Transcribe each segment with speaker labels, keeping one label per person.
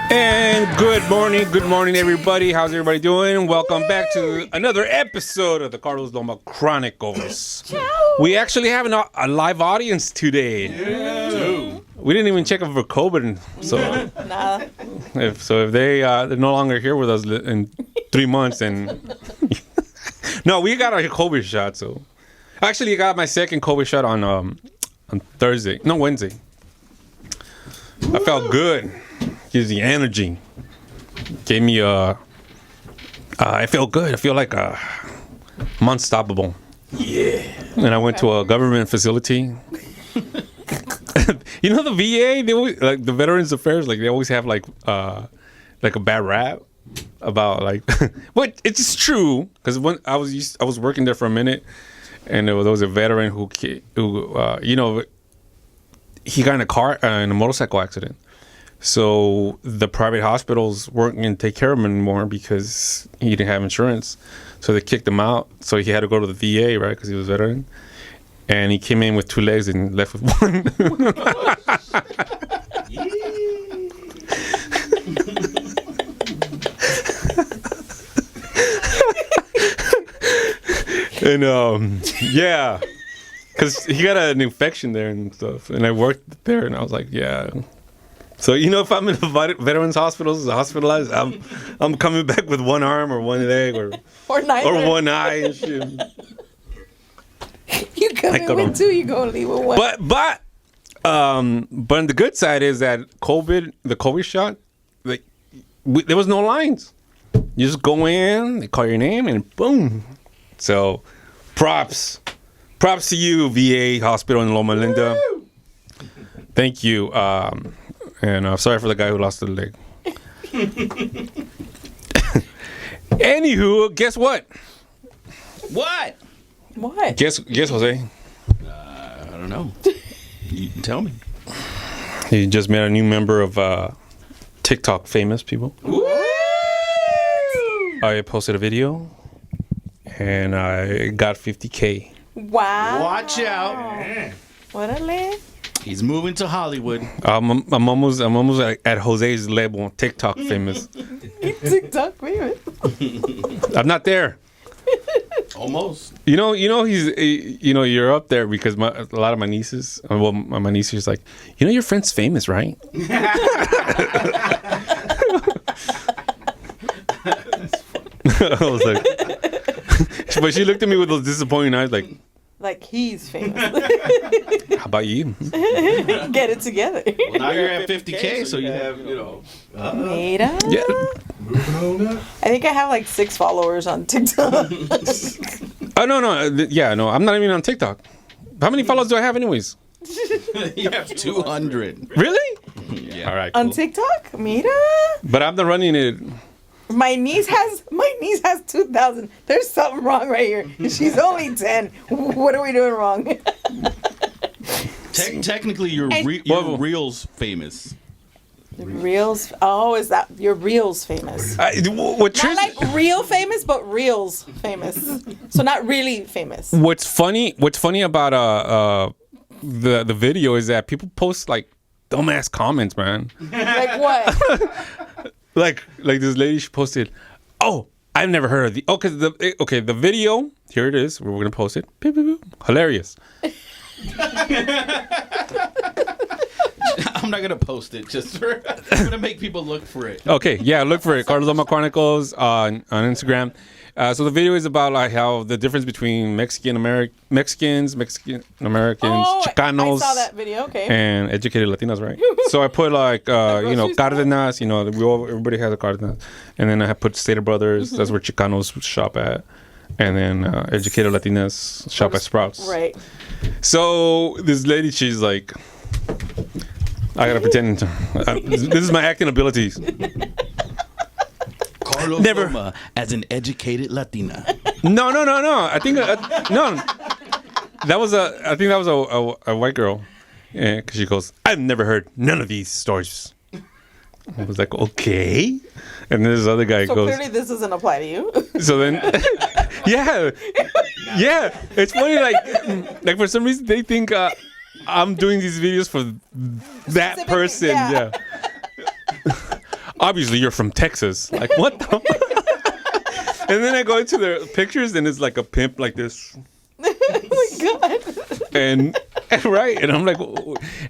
Speaker 1: And good morning, everybody. How's everybody doing? Welcome back to another episode of the Loma Chronicles. We actually have a live audience today.
Speaker 2: Yeah.
Speaker 1: We didn't even check for COVID, so if they're no longer here with us in 3 months, and no, we got a COVID shot. So actually, I got my second COVID shot on Wednesday. I felt good. Gives the energy. Gave me I feel good. I feel like I'm unstoppable.
Speaker 2: Yeah.
Speaker 1: And I went to a government facility. You know the VA, they always, like the Veterans Affairs, like they always have like a bad rap about like but it's true, because when I was working there for a minute, and there was a veteran who he got in a motorcycle accident. So the private hospitals weren't going to take care of him anymore because he didn't have insurance. So they kicked him out. So he had to go to the VA, right, because he was a veteran. And he came in with 2 legs and left with 1. And yeah, because he got an infection there and stuff. And I worked there, and I was like, yeah. So if I'm in a veterans hospitalized, I'm coming back with 1 arm or 1 leg or
Speaker 3: neither.
Speaker 1: Or 1 eye and shit.
Speaker 3: You come in with 2, you gonna leave with 1.
Speaker 1: But on the good side is that the COVID shot, like there was no lines. You just go in, they call your name, and boom. So props to you, VA hospital in Loma Linda. Thank you. And I'm sorry for the guy who lost the leg. Anywho, guess what?
Speaker 2: What?
Speaker 1: Guess, Jose.
Speaker 2: I don't know. You can tell me.
Speaker 1: He just met a new member of TikTok famous people.
Speaker 2: Woo!
Speaker 1: I posted a video, and I got 50K.
Speaker 3: Wow.
Speaker 2: Watch out.
Speaker 3: What a leg.
Speaker 2: He's moving to Hollywood.
Speaker 1: I'm almost at Jose's level, TikTok famous.
Speaker 3: TikTok famous.
Speaker 1: I'm not there.
Speaker 2: Almost.
Speaker 1: You're up there because a lot of my nieces, my niece is like, your friend's famous, right? I was like, but she looked at me with those disappointing eyes, like
Speaker 3: he's famous.
Speaker 1: How about you?
Speaker 3: Get it together.
Speaker 2: Well, now you're at 50K, so you have,
Speaker 3: Mira?
Speaker 1: Yeah.
Speaker 3: I think I have like 6 followers on TikTok.
Speaker 1: Oh, no, I'm not even on TikTok. How many followers do I have anyways?
Speaker 2: You have 200.
Speaker 1: Really?
Speaker 2: Yeah.
Speaker 1: All right, cool.
Speaker 3: On TikTok? Mira?
Speaker 1: But I'm not running it.
Speaker 3: My niece has 2,000. There's something wrong right here. She's only 10. What are we doing wrong?
Speaker 2: Technically, your Reels famous.
Speaker 3: Reels? Oh, is that your Reels famous?
Speaker 1: Not
Speaker 3: like real famous, but Reels famous. So not really famous.
Speaker 1: What's funny about the video is that people post like dumbass comments, man.
Speaker 3: Like what?
Speaker 1: like this lady, she posted, "Oh, I've never heard of the the video. Here it is. We're gonna post it. Beep, beep, beep. Hilarious."
Speaker 2: I'm not gonna post it. I'm gonna make people look for it.
Speaker 1: Okay, yeah, look for it. Loma Chronicles on Instagram. So the video is about like how the difference between Mexican Americans, Chicanos,
Speaker 3: I saw that video. Okay.
Speaker 1: and educated Latinos, right? So I put like Cardenas. Everybody has a Cardenas, and then I put Stater Brothers. That's where Chicanos shop at, and then educated Latinas shop at Sprouts.
Speaker 3: Right.
Speaker 1: So this lady, she's like, I gotta pretend. This is my acting abilities.
Speaker 2: Carlos
Speaker 1: Never.
Speaker 2: Loma as an educated Latina.
Speaker 1: No. I think no. I think that was a white girl. Yeah, because she goes, I've never heard none of these stories. I was like, okay. And then this other guy
Speaker 3: So
Speaker 1: goes,
Speaker 3: clearly this doesn't apply to you.
Speaker 1: so then, yeah. It's funny, like for some reason they think I'm doing these videos for that person. Yeah. obviously you're from Texas. Like, what the? And then I go into their pictures, and it's like a pimp like this.
Speaker 3: Oh my God.
Speaker 1: And right, and I'm like,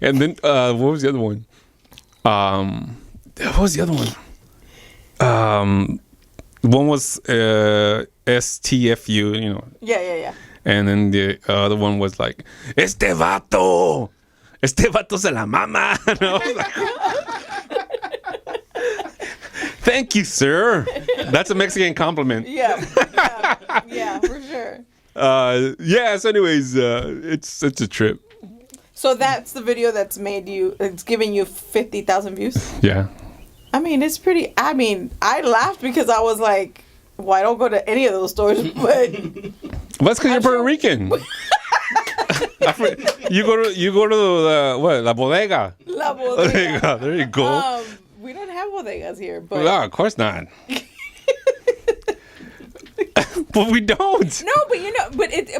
Speaker 1: and then what was the other one? What was the other one? One was STFU, you know.
Speaker 3: Yeah.
Speaker 1: And then the other one was like, este vato se la mama. And I was like, thank you, sir. That's a Mexican compliment.
Speaker 3: Yeah, for sure.
Speaker 1: Yeah. So, anyways, it's a trip.
Speaker 3: So that's the video that's made you. It's giving you 50,000 views.
Speaker 1: Yeah.
Speaker 3: I mean, it's pretty. I mean, I laughed because I was like, "Well, I don't go to any of those stores." But
Speaker 1: well, that's because you're Puerto Rican. You go to the what? La bodega.
Speaker 3: La bodega.
Speaker 1: There you go.
Speaker 3: We don't have bodegas here, but
Speaker 1: No, of course not. But we don't.
Speaker 3: no, but you know,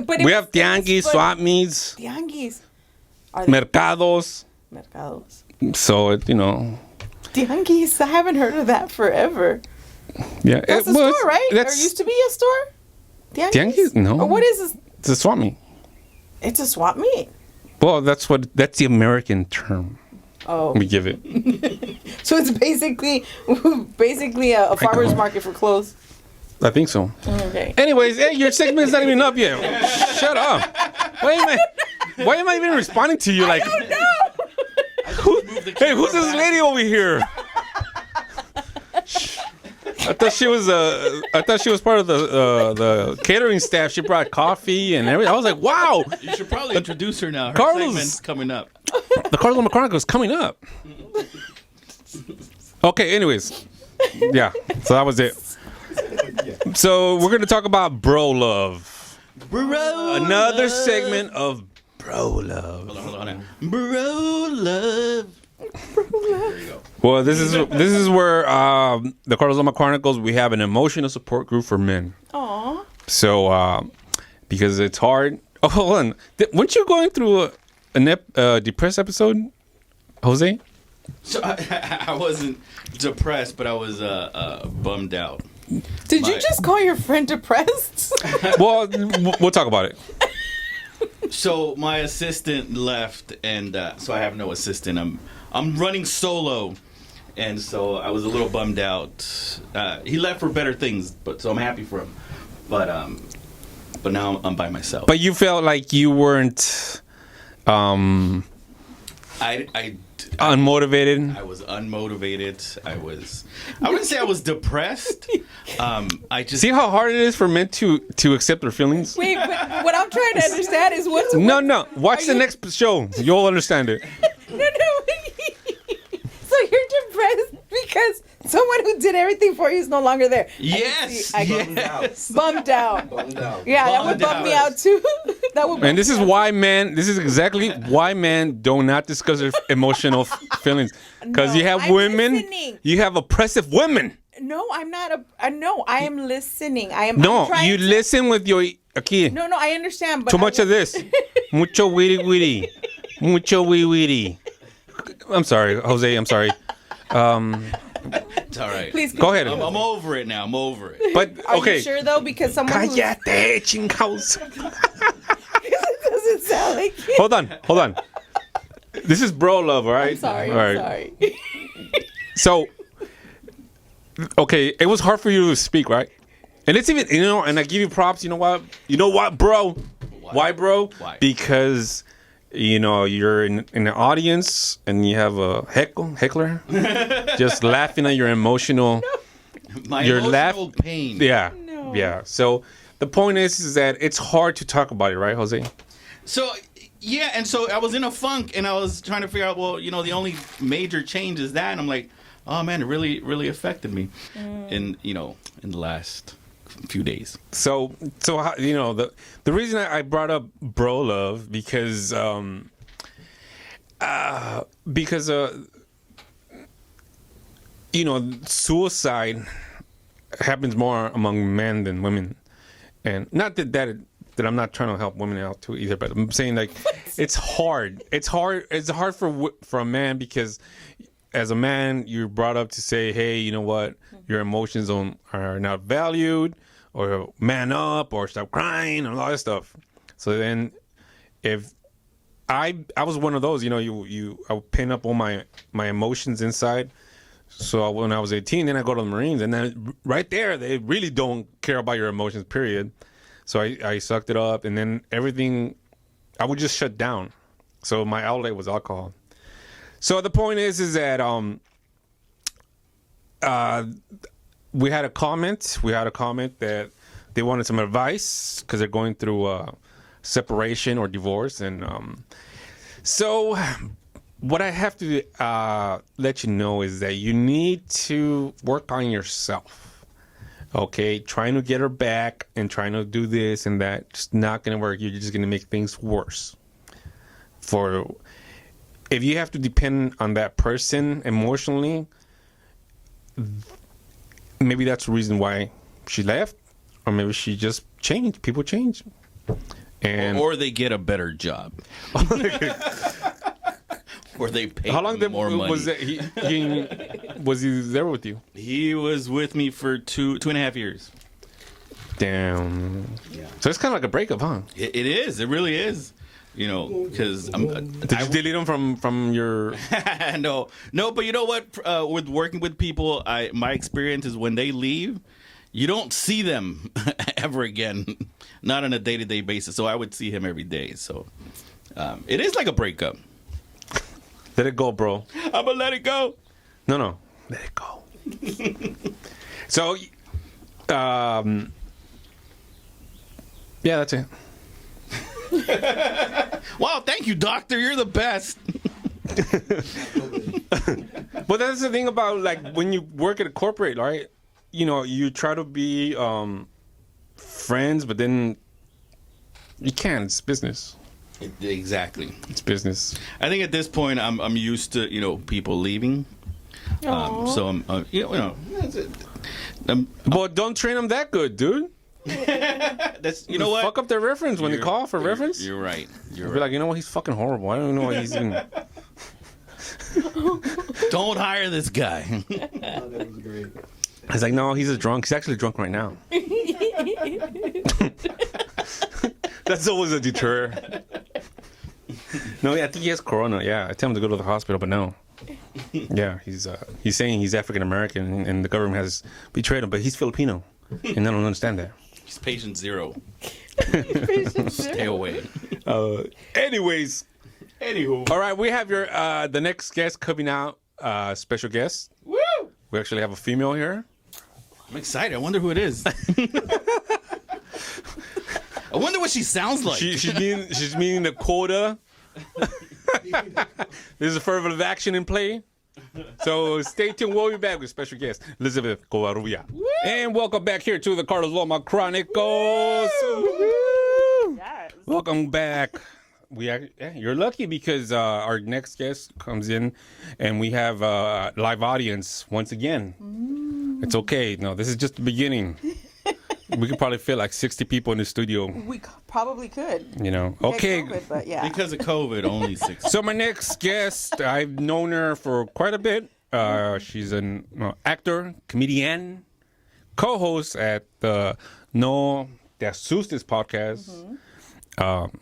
Speaker 3: but
Speaker 1: We have tianguis, swap meets,
Speaker 3: Tianguis.
Speaker 1: mercados.
Speaker 3: Mercados.
Speaker 1: So you know.
Speaker 3: Tianguis. I haven't heard of that forever.
Speaker 1: Yeah,
Speaker 3: That's a store, right? Or used to be a store?
Speaker 1: Tianguis? No.
Speaker 3: Or what is this?
Speaker 1: It's a swap meet.
Speaker 3: It's a swap meet.
Speaker 1: Well, that's the American term.
Speaker 3: Oh.
Speaker 1: We give it.
Speaker 3: So it's basically a farmer's market for clothes.
Speaker 1: I think so.
Speaker 3: Okay.
Speaker 1: Anyways, hey, your segment's not even up yet. Shut up. Why am I even responding to you? Like,
Speaker 3: Oh no!
Speaker 1: hey, who's this lady over here? I thought she was part of the catering staff. She brought coffee and everything. I was like, wow.
Speaker 2: You should probably introduce her now. Her
Speaker 1: Carlos-
Speaker 2: segment's coming up.
Speaker 1: The Loma Chronicles coming up. Okay, anyways. Yeah, so that was it. So we're going to talk about BruhLuv. Another segment of BruhLuv.
Speaker 2: Hold on. BruhLuv. There you go.
Speaker 1: Well, this is where the Loma Chronicles, we have an emotional support group for men.
Speaker 3: Aw.
Speaker 1: So because it's hard. Oh, hold on. Weren't you going through a depressed episode, Jose?
Speaker 2: So I wasn't depressed, but I was bummed out.
Speaker 3: Did you just call your friend depressed?
Speaker 1: Well, we'll talk about it.
Speaker 2: So my assistant left, and so I have no assistant. I'm running solo, and so I was a little bummed out. He left for better things, so I'm happy for him. But now I'm by myself.
Speaker 1: But you felt like you weren't unmotivated.
Speaker 2: I was unmotivated. I wouldn't say I was depressed. I just
Speaker 1: See how hard it is for men to accept their feelings?
Speaker 3: Wait, but what I'm trying to understand is what's...
Speaker 1: No. Watch the next show. You'll understand it.
Speaker 3: No. So you're depressed because someone who did everything for you is no longer there.
Speaker 2: yes.
Speaker 3: Bummed out. Yeah, that would
Speaker 2: Bummed
Speaker 3: bum me
Speaker 2: out.
Speaker 3: out too. That would.
Speaker 1: And this is why men. This is exactly why men do not discuss their emotional feelings. Because
Speaker 3: No,
Speaker 1: you have
Speaker 3: I'm
Speaker 1: women.
Speaker 3: listening.
Speaker 1: You have oppressive women.
Speaker 3: No, I'm not no, I am listening. I'm
Speaker 1: No,
Speaker 3: trying
Speaker 1: you
Speaker 3: to-
Speaker 1: listen with your aquí.
Speaker 3: No, I understand. But
Speaker 1: Too much of this. Mucho witty witty. Mucho witty witty. I'm sorry, Jose. I'm sorry.
Speaker 2: It's all right.
Speaker 3: Please
Speaker 1: Go ahead.
Speaker 2: I'm over it now. I'm over it.
Speaker 1: But
Speaker 3: Are
Speaker 1: okay.
Speaker 3: you sure though? Because someone who's,
Speaker 1: Cállate, chingados.
Speaker 3: it doesn't sound like it.
Speaker 1: Hold on. This is BruhLuv, all right?
Speaker 3: I'm sorry.
Speaker 1: All right.
Speaker 3: I'm sorry.
Speaker 1: So, okay, it was hard for you to speak, right? And it's even, and I give you props. You know what? Bro? Why, bro?
Speaker 2: Why?
Speaker 1: Because, you're in the audience and you have a heckler just laughing at your emotional.
Speaker 2: My
Speaker 1: Your
Speaker 2: emotional pain.
Speaker 1: Yeah.
Speaker 3: No.
Speaker 1: Yeah. So the point is that it's hard to talk about it, right, Jose?
Speaker 2: So, yeah, and so I was in a funk, and I was trying to figure out, well, the only major change is that, and I'm like, oh, man, it really, really affected me in the last few days.
Speaker 1: So how, the reason I brought up BruhLuv because suicide happens more among men than women, and not that I'm not trying to help women out too either, but I'm saying like it's hard for a man because as a man, you're brought up to say, hey, you know what? Your emotions are not valued, or man up, or stop crying, and all that stuff. So then, if I was one of those, you know, I would pin up all my emotions inside. So when I was 18, then I go to the Marines, and then right there, they really don't care about your emotions, period. So I sucked it up, and then everything, I would just shut down. So my outlet was alcohol. So the point is that we had a comment that they wanted some advice because they're going through separation or divorce, and so what I have to let you know is that you need to work on yourself. Okay, trying to get her back and trying to do this and that, it's not going to work. You're just going to make things worse. If you have to depend on that person emotionally, maybe that's the reason why she left, or maybe she just changed. People change,
Speaker 2: or they get a better job, or they pay more money.
Speaker 1: Was that was he there with you?
Speaker 2: He was with me for 2.5 years.
Speaker 1: Damn. Yeah. So it's kind of like a breakup, huh?
Speaker 2: It is. It really is. You know, because
Speaker 1: did you delete them from your?
Speaker 2: No. But you know what? With working with people, my experience is when they leave, you don't see them ever again, not on a day-to-day basis. So I would see him every day. So it is like a breakup.
Speaker 1: Let it go, bro.
Speaker 2: I'm gonna let it go.
Speaker 1: No, let it go. So, yeah, that's it.
Speaker 2: Wow, thank you, doctor. You're the best.
Speaker 1: But that's the thing about, like, when you work at a corporate, right? You know, you try to be friends, but then you can't. It's business.
Speaker 2: Exactly.
Speaker 1: It's business.
Speaker 2: I think at this point, I'm used to, you know, people leaving. So I'm,
Speaker 1: but don't train them that good, dude.
Speaker 2: That's, you know what?
Speaker 1: Fuck up their reference when they call for reference.
Speaker 2: You're right.
Speaker 1: You're right. Like, you know what? He's fucking horrible. I don't know why he's even.
Speaker 2: Don't hire this guy.
Speaker 4: That was great.
Speaker 1: He's like, no, he's a drunk. He's actually drunk right now. That's always a deter. No, yeah, I think he has corona. Yeah, I tell him to go to the hospital, but no. Yeah, he's saying he's African American and the government has betrayed him, but he's Filipino, and I don't understand that.
Speaker 2: He's patient zero.
Speaker 3: Patient
Speaker 2: Stay
Speaker 3: zero.
Speaker 2: away.
Speaker 1: Anyways,
Speaker 2: Anywho.
Speaker 1: all right, we have your the next guest coming out. Special guest.
Speaker 2: Woo!
Speaker 1: We actually have a female here.
Speaker 2: I'm excited. I wonder who it is. I wonder what she sounds like.
Speaker 1: She's meeting the quota. There's affirmative action in play. So stay tuned. We'll be back with special guest Elizabeth Covarrubias. And welcome back here to the Loma Chronicles.
Speaker 3: Yes.
Speaker 1: Welcome back. You're lucky because our next guest comes in and we have a live audience once again. It's okay. No, this is just the beginning. We could probably fit like 60 people in the studio.
Speaker 3: We probably could.
Speaker 1: You know. Okay.
Speaker 3: COVID, but yeah.
Speaker 2: Because of COVID, only 6.
Speaker 1: So my next guest, I've known her for quite a bit. She's an actor, comedian, co-host at the No Te Asustes podcast.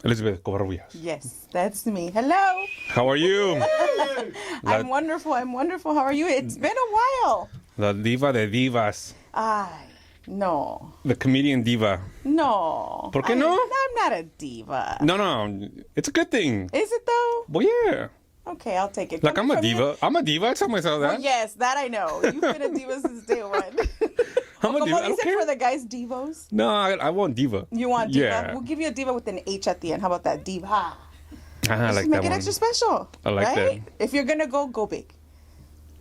Speaker 1: Elizabeth Covarrubias.
Speaker 3: Yes, that's me. Hello.
Speaker 1: How are you?
Speaker 3: I'm wonderful. How are you? It's been a while.
Speaker 1: La diva de divas.
Speaker 3: No.
Speaker 1: The comedian diva.
Speaker 3: No.
Speaker 1: ¿Por qué no?
Speaker 3: I'm not a diva.
Speaker 1: No. It's a good thing.
Speaker 3: Is it though?
Speaker 1: Well, yeah.
Speaker 3: Okay, I'll take it.
Speaker 1: Like,
Speaker 3: Coming
Speaker 1: I'm a
Speaker 3: from
Speaker 1: diva. I'm a diva. I tell myself that.
Speaker 3: Well, yes, that I know. You've been a diva since day one.
Speaker 1: I'm a diva. I don't
Speaker 3: Is it
Speaker 1: care.
Speaker 3: for the guys divos?
Speaker 1: No, I want diva.
Speaker 3: You want diva?
Speaker 1: Yeah.
Speaker 3: We'll give you a diva with an H at the end. How about that? Diva.
Speaker 1: I
Speaker 3: Just
Speaker 1: like
Speaker 3: make
Speaker 1: that
Speaker 3: it
Speaker 1: one.
Speaker 3: extra special.
Speaker 1: I like
Speaker 3: right?
Speaker 1: that.
Speaker 3: If you're gonna go big.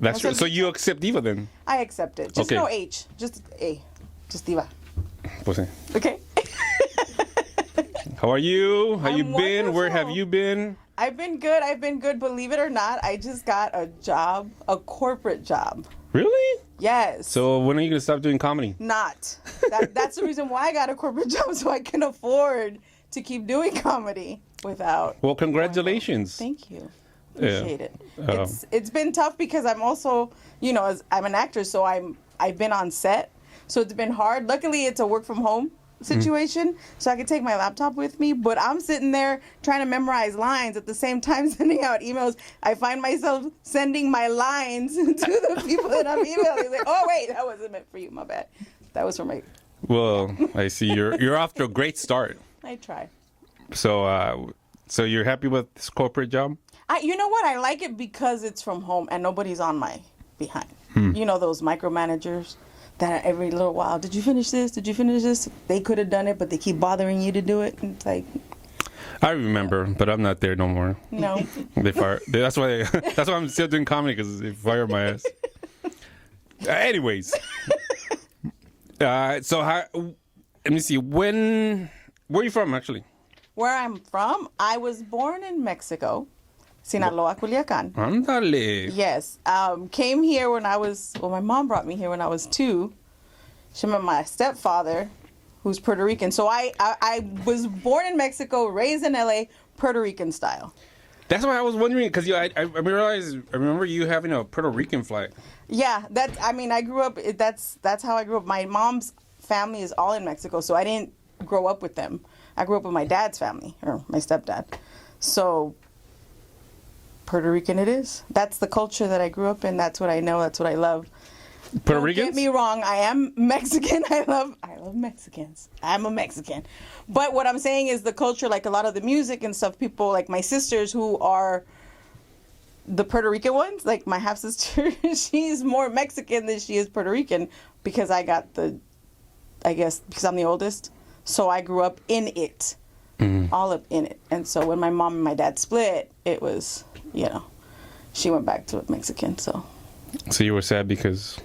Speaker 1: That's true. So you accept diva then?
Speaker 3: I accept it. Just
Speaker 1: Okay.
Speaker 3: no H. Just A. Just diva.
Speaker 1: Pues sí.
Speaker 3: Okay.
Speaker 1: How are you? How
Speaker 3: I'm
Speaker 1: you been? Where have
Speaker 3: wonderful.
Speaker 1: you been?
Speaker 3: I've been good. Believe it or not, I just got a job, a corporate job.
Speaker 1: Really?
Speaker 3: Yes.
Speaker 1: So when are you gonna stop doing comedy?
Speaker 3: Not. That's the reason why I got a corporate job, so I can afford to keep doing comedy without.
Speaker 1: Well, congratulations.
Speaker 3: Thank you. Appreciate it. It's been tough because I'm also, as I'm an actress, so I've been on set, so it's been hard. Luckily, it's a work from home situation, so I can take my laptop with me, but I'm sitting there trying to memorize lines at the same time sending out emails. I find myself sending my lines to the people that I'm emailing. Like, oh wait, that wasn't meant for you, my bad. That was for my...
Speaker 1: Well, I see you're off to a great start.
Speaker 3: I try.
Speaker 1: So you're happy with this corporate job?
Speaker 3: You know what? I like it because it's from home and nobody's on my behind. Those micromanagers that every little while, did you finish this? Did you finish this? They could have done it, but they keep bothering you to do it. And it's like...
Speaker 1: I remember, but I'm not there no more.
Speaker 3: No.
Speaker 1: They fired. That's why I'm still doing comedy, because they fired my ass. Anyways. So let me see. Where are you from, actually?
Speaker 3: Where I'm from, I was born in Mexico, Sinaloa, Culiacan.
Speaker 1: Ándale.
Speaker 3: Yes. Came here my mom brought me here when I was 2. She met my stepfather, who's Puerto Rican. So I was born in Mexico, raised in LA, Puerto Rican style.
Speaker 1: That's why I was wondering, because I remember you having a Puerto Rican flag.
Speaker 3: Yeah, I grew up, that's how I grew up. My mom's family is all in Mexico, so I didn't grow up with them. I grew up with my dad's family, or my stepdad. So, Puerto Rican it is. That's the culture that I grew up in. That's what I know. That's what I love.
Speaker 1: Puerto Ricans?
Speaker 3: Don't get me wrong. I am Mexican. I love Mexicans. I'm a Mexican. But what I'm saying is the culture, like a lot of the music and stuff, people like my sisters who are the Puerto Rican ones, like my half sister, she's more Mexican than she is Puerto Rican because because I'm the oldest. So I grew up in it, all up in it. And so when my mom and my dad split, it was, she went back to Mexican, so.
Speaker 1: So you were sad because...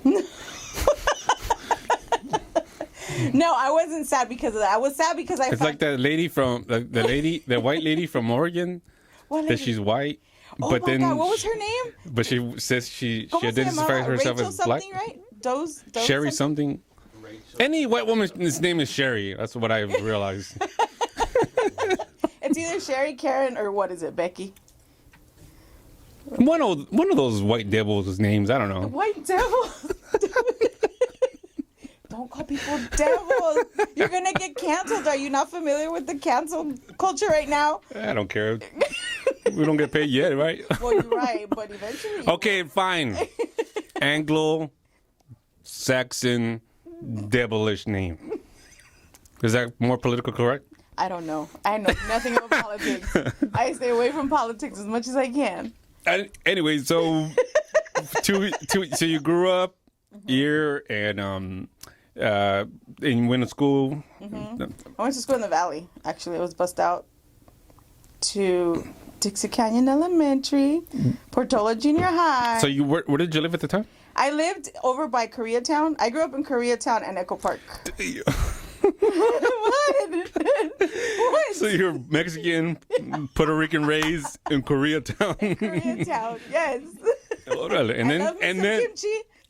Speaker 3: No, I wasn't sad because of that. I was sad because
Speaker 1: It's like that lady from, the white lady from Oregon, that she's white.
Speaker 3: Oh
Speaker 1: but
Speaker 3: my
Speaker 1: then
Speaker 3: God, what was her name?
Speaker 1: But she says she identifies
Speaker 3: Rachel
Speaker 1: herself as black.
Speaker 3: Right?
Speaker 1: Sherry something. Any white woman's name is Sherry. That's what I realized.
Speaker 3: It's either Sherry, Karen, or what is it, Becky?
Speaker 1: One of those white devils' names. I don't know.
Speaker 3: White devil. Don't call people devils. You're gonna get canceled. Are you not familiar with the cancel culture right now?
Speaker 1: I don't care. We don't get paid yet, right?
Speaker 3: Well, you're right, but eventually.
Speaker 1: Okay, fine. Anglo, Saxon, devilish name. Is that more politically correct?
Speaker 3: I don't know. I know nothing about politics. I stay away from politics as much as I can.
Speaker 1: Anyway, so so you grew up here and you went to school.
Speaker 3: Mm-hmm. I went to school in the Valley. Actually, I was bused out to Dixie Canyon Elementary, Portola Junior High.
Speaker 1: So where did you live at the time?
Speaker 3: I lived over by Koreatown. I grew up in Koreatown and Echo Park. What?
Speaker 1: So you're Mexican, Puerto Rican raised in Koreatown.
Speaker 3: Koreatown, yes.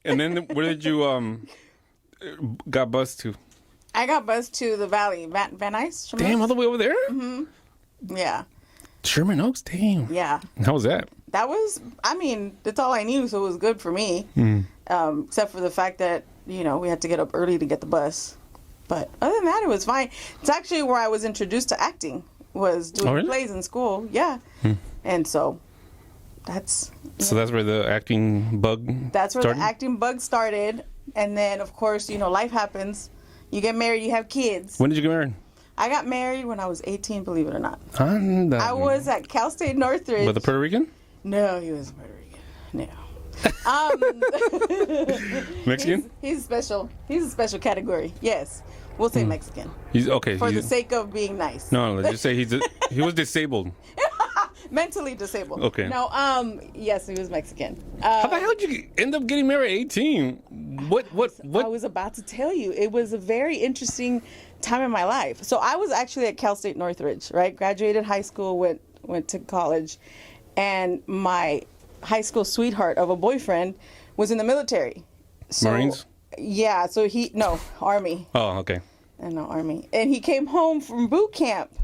Speaker 1: And then where did you got bused to?
Speaker 3: I got bused to the Valley, Van Nuys.
Speaker 1: Damn, all the way over there?
Speaker 3: Mm-hmm. Yeah.
Speaker 1: Sherman Oaks, damn.
Speaker 3: Yeah.
Speaker 1: How was that?
Speaker 3: That was, that's all I knew, so it was good for me. Except for the fact that, we had to get up early to get the bus. But other than that, it was fine. It's actually where I was introduced to acting, was doing plays in school. Yeah. And so that's...
Speaker 1: So that's where the acting bug
Speaker 3: That's where
Speaker 1: started?
Speaker 3: The acting bug started. And then, of course, life happens. You get married, you have kids.
Speaker 1: When did you get married?
Speaker 3: I got married when I was 18, believe it or not.
Speaker 1: I
Speaker 3: was at Cal State Northridge.
Speaker 1: With a Puerto Rican?
Speaker 3: No, he was Puerto Rican. No.
Speaker 1: Mexican?
Speaker 3: He's special. He's a special category. Yes. We'll say Mexican.
Speaker 1: He's okay.
Speaker 3: For the sake of being nice.
Speaker 1: No, just say he was disabled.
Speaker 3: Mentally disabled.
Speaker 1: Okay.
Speaker 3: No, yes, he was Mexican.
Speaker 1: How the hell did you end up getting married at 18? What?
Speaker 3: I was about to tell you. It was a very interesting time in my life. So I was actually at Cal State Northridge, right? Graduated high school, went to college, and my high school sweetheart of a boyfriend was in the military. So,
Speaker 1: Marines?
Speaker 3: Yeah, so Army.
Speaker 1: Oh, okay.
Speaker 3: No, Army. And he came home from boot camp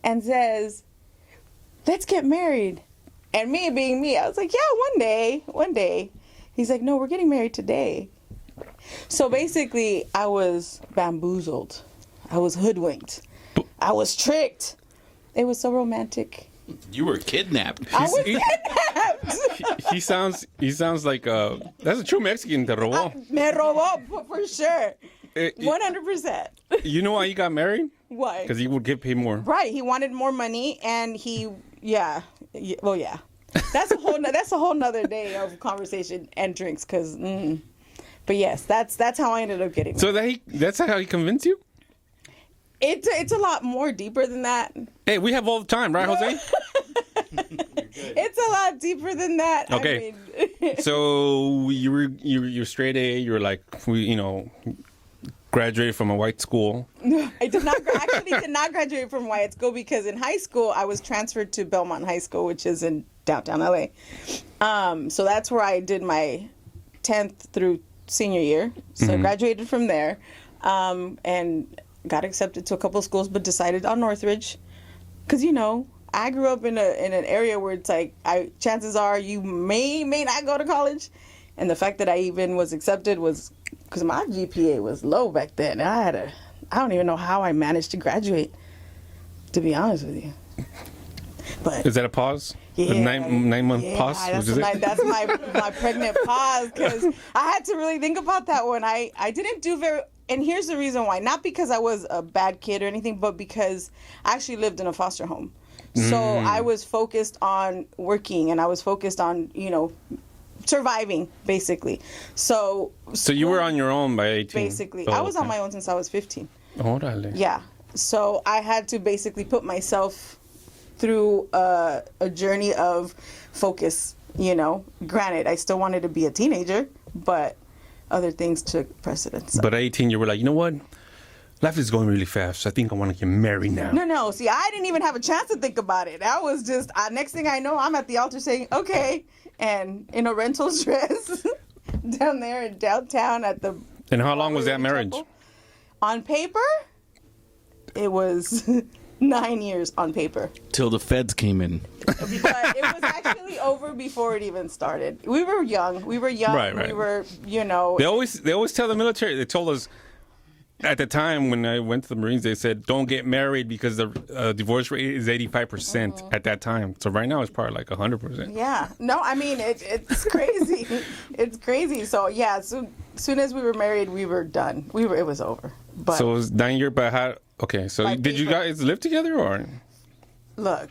Speaker 3: and says, let's get married. And me being me, I was like, yeah, one day. He's like, no, we're getting married today. So basically, I was bamboozled. I was hoodwinked. I was tricked. It was so romantic.
Speaker 2: You were kidnapped.
Speaker 3: I was kidnapped.
Speaker 1: He sounds like that's a true Mexican. Te robó.
Speaker 3: Me robó for sure. 100%.
Speaker 1: You know why he got married?
Speaker 3: Why?
Speaker 1: Because he would get paid more.
Speaker 3: Right. He wanted more money, and yeah. Well, yeah. That's a whole nother day of conversation and drinks. But yes, that's how I ended up getting.
Speaker 1: So that's how he convinced you?
Speaker 3: It's a lot more deeper than that.
Speaker 1: Hey, we have all the time, right, Jose?
Speaker 3: It's a lot deeper than that.
Speaker 1: Okay.
Speaker 3: I mean,
Speaker 1: So you're straight A. You're like graduated from a white school.
Speaker 3: I did not graduate from white school because in high school I was transferred to Belmont High School, which is in downtown LA. So that's where I did my 10th through senior year. So I graduated from there, and got accepted to a couple of schools, but decided on Northridge because I grew up in an area where it's like chances are you may not go to college, and the fact that I even was accepted was because my GPA was low back then. I don't even know how I managed to graduate, to be honest with you. But
Speaker 1: is that a pause?
Speaker 3: yeah,
Speaker 1: a nine-month pause?
Speaker 3: That's my pregnant pause because I had to really think about that one. I didn't do very. And here's the reason why. Not because I was a bad kid or anything, but because I actually lived in a foster home. So I was focused on working, and I was focused on, surviving, basically. So
Speaker 1: you were on your own by 18?
Speaker 3: Basically. I was on my own since I was 15.
Speaker 1: Órale.
Speaker 3: Yeah. So I had to basically put myself through a journey of focus, Granted, I still wanted to be a teenager, but other things took precedence.
Speaker 1: But at 18, you were like, you know what? Life is going really fast. I think I want to get married now.
Speaker 3: No. See, I didn't even have a chance to think about it. I was just, next thing I know, I'm at the altar saying, okay. And in a rental dress down there in downtown at the...
Speaker 1: And how long was that marriage?
Speaker 3: Temple. On paper, it was 9 years on paper.
Speaker 2: Till the feds came in.
Speaker 3: But it was actually over before it even started. We were young.
Speaker 1: Right.
Speaker 3: We were,
Speaker 1: They always tell the military. They told us at the time when I went to the Marines, they said don't get married because the divorce rate is 85% at that time. So right now it's probably like 100%.
Speaker 3: Yeah. No, I mean it's crazy. It's crazy. So yeah, so soon as we were married, we were done. It was over. But
Speaker 1: so it was 9 years. But how? Okay. So did you guys live together or?
Speaker 3: Look,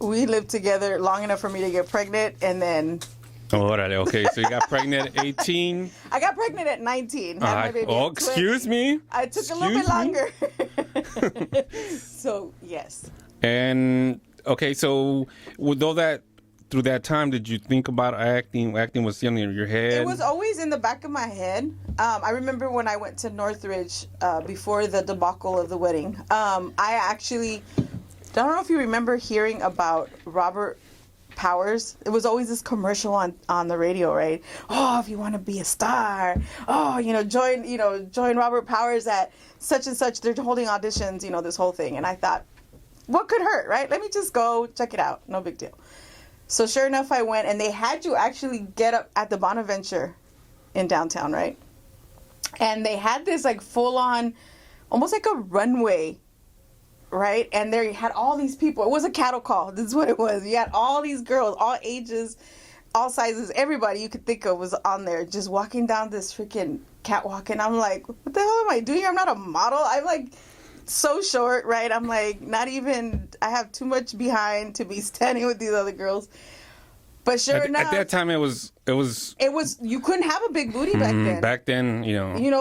Speaker 3: we lived together long enough for me to get pregnant, and then...
Speaker 1: Órale, okay. So you got pregnant at 18.
Speaker 3: I got pregnant at 19. Had my baby at
Speaker 1: excuse me.
Speaker 3: I took a little bit longer. So, yes.
Speaker 1: And, okay, so with all that, through that time, did you think about acting? Acting was still in your head?
Speaker 3: It was always in the back of my head. I remember when I went to Northridge before the debacle of the wedding. I actually... I don't know if you remember hearing about Robert Powers. It was always this commercial on the radio, right? Oh, if you want to be a star, join Robert Powers at such and such. They're holding auditions, this whole thing. And I thought, what could hurt, right? Let me just go check it out. No big deal. So sure enough, I went, and they had you actually get up at the Bonaventure in downtown, right? And they had this like full on, almost like a runway, right? And there you had all these people. It was a cattle call. This is what it was. You had all these girls, all ages, all sizes, everybody you could think of was on there just walking down this freaking catwalk. And I'm like, what the hell am I doing? I'm not a model. I'm like so short, right? I'm like I have too much behind to be standing with these other girls. But sure enough,
Speaker 1: at that time it was
Speaker 3: you couldn't have a big booty back then.
Speaker 1: Back then,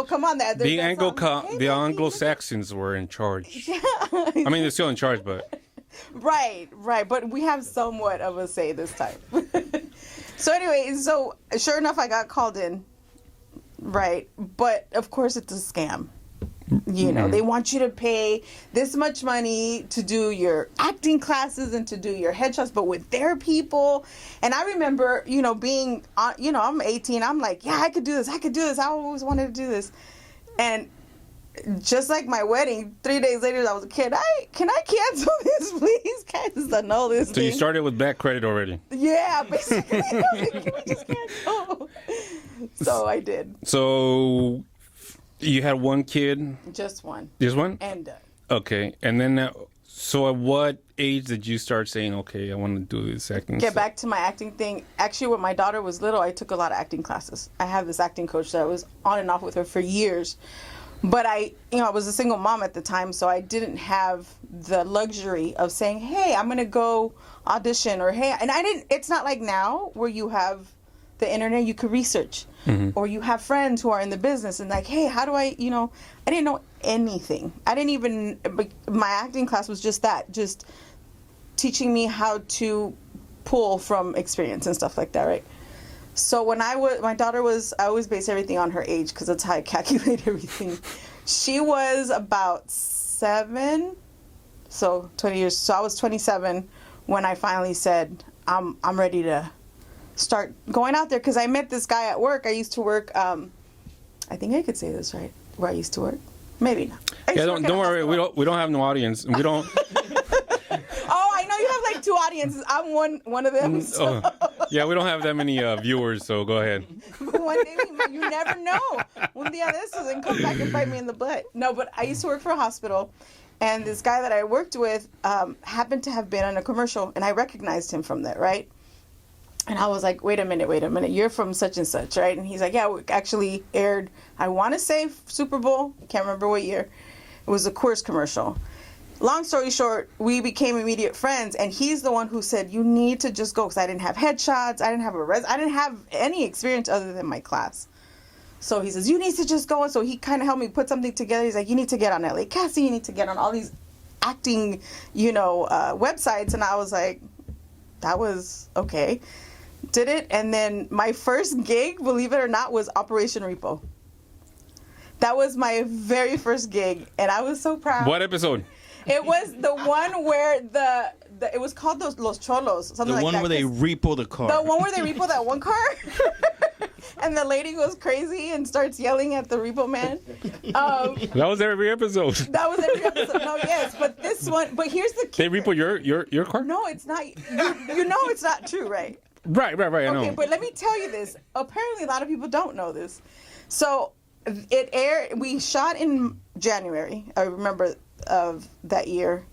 Speaker 3: come on,
Speaker 1: the Anglo-Saxons were in charge.
Speaker 3: Yeah.
Speaker 1: I mean, they're still in charge, but
Speaker 3: right. But we have somewhat of a say this time. So anyway, sure enough, I got called in, right? But of course, it's a scam. They want you to pay this much money to do your acting classes and to do your headshots, but with their people. And I remember, being, I'm 18. I'm like, yeah, I could do this. I always wanted to do this. And just like my wedding, 3 days later, I was a kid. Can I cancel this, please? Can I just annul this
Speaker 1: So
Speaker 3: thing?
Speaker 1: you started with bad credit already.
Speaker 3: Yeah, basically. I was like, can we just cancel? So I did.
Speaker 1: So you had one kid?
Speaker 3: Just one.
Speaker 1: Just one?
Speaker 3: And
Speaker 1: Okay. And then, so at what age did you start saying, okay, I want to do this acting
Speaker 3: get
Speaker 1: stuff?
Speaker 3: back to my acting thing. Actually, when my daughter was little, I took a lot of acting classes. I have this acting coach that I was on and off with her for years. But I was a single mom at the time, so I didn't have the luxury of saying, hey, I'm going to go audition, or hey, and it's not like now where you have the internet, you could research, or you have friends who are in the business and like, hey, how do I didn't know anything. My acting class was just that, just teaching me how to pull from experience and stuff like that, right? So when my daughter was, I always base everything on her age because that's how I calculate everything. She was about 7, so 20 years. So I was 27 when I finally said, I'm ready to start going out there, because I met this guy at work. I used to work, I think I could say this, right? Where I used to work. Maybe not.
Speaker 1: Yeah, don't worry. We don't have no audience. We don't.
Speaker 3: Oh, I know you have like 2 audiences. I'm one of them. So.
Speaker 1: Yeah, we don't have that many viewers, so go ahead.
Speaker 3: But one day, you never know. Un día de estos and come back and bite me in the butt. No, but I used to work for a hospital, and this guy that I worked with happened to have been on a commercial, and I recognized him from that, right? And I was like, wait a minute, you're from such and such, right? And he's like, yeah, we actually aired, I want to say Super Bowl, I can't remember what year. It was a Coors commercial. Long story short, we became immediate friends, and he's the one who said, you need to just go, because I didn't have headshots, I didn't have I didn't have any experience other than my class. So he says, you need to just go. And so he kind of helped me put something together. He's like, you need to get on LA Casting, you need to get on all these acting, websites. And I was like, that was okay. Did it, and then my first gig, believe it or not, was Operation Repo. That was my very first gig, and I was so proud.
Speaker 1: What episode?
Speaker 3: It was the one where it was called Los Cholos, something like that.
Speaker 2: The one where they repo the car.
Speaker 3: The one where they repo that one car, and the lady goes crazy and starts yelling at the repo man.
Speaker 1: That was every episode.
Speaker 3: That was every episode. No, yes, but this one. But here's the
Speaker 1: They
Speaker 3: kicker.
Speaker 1: repo your car?
Speaker 3: No, it's not. You know it's not true, right?
Speaker 1: Right. I know.
Speaker 3: Okay, but let me tell you this. Apparently, a lot of people don't know this. So it aired. We shot in January. I remember of that year.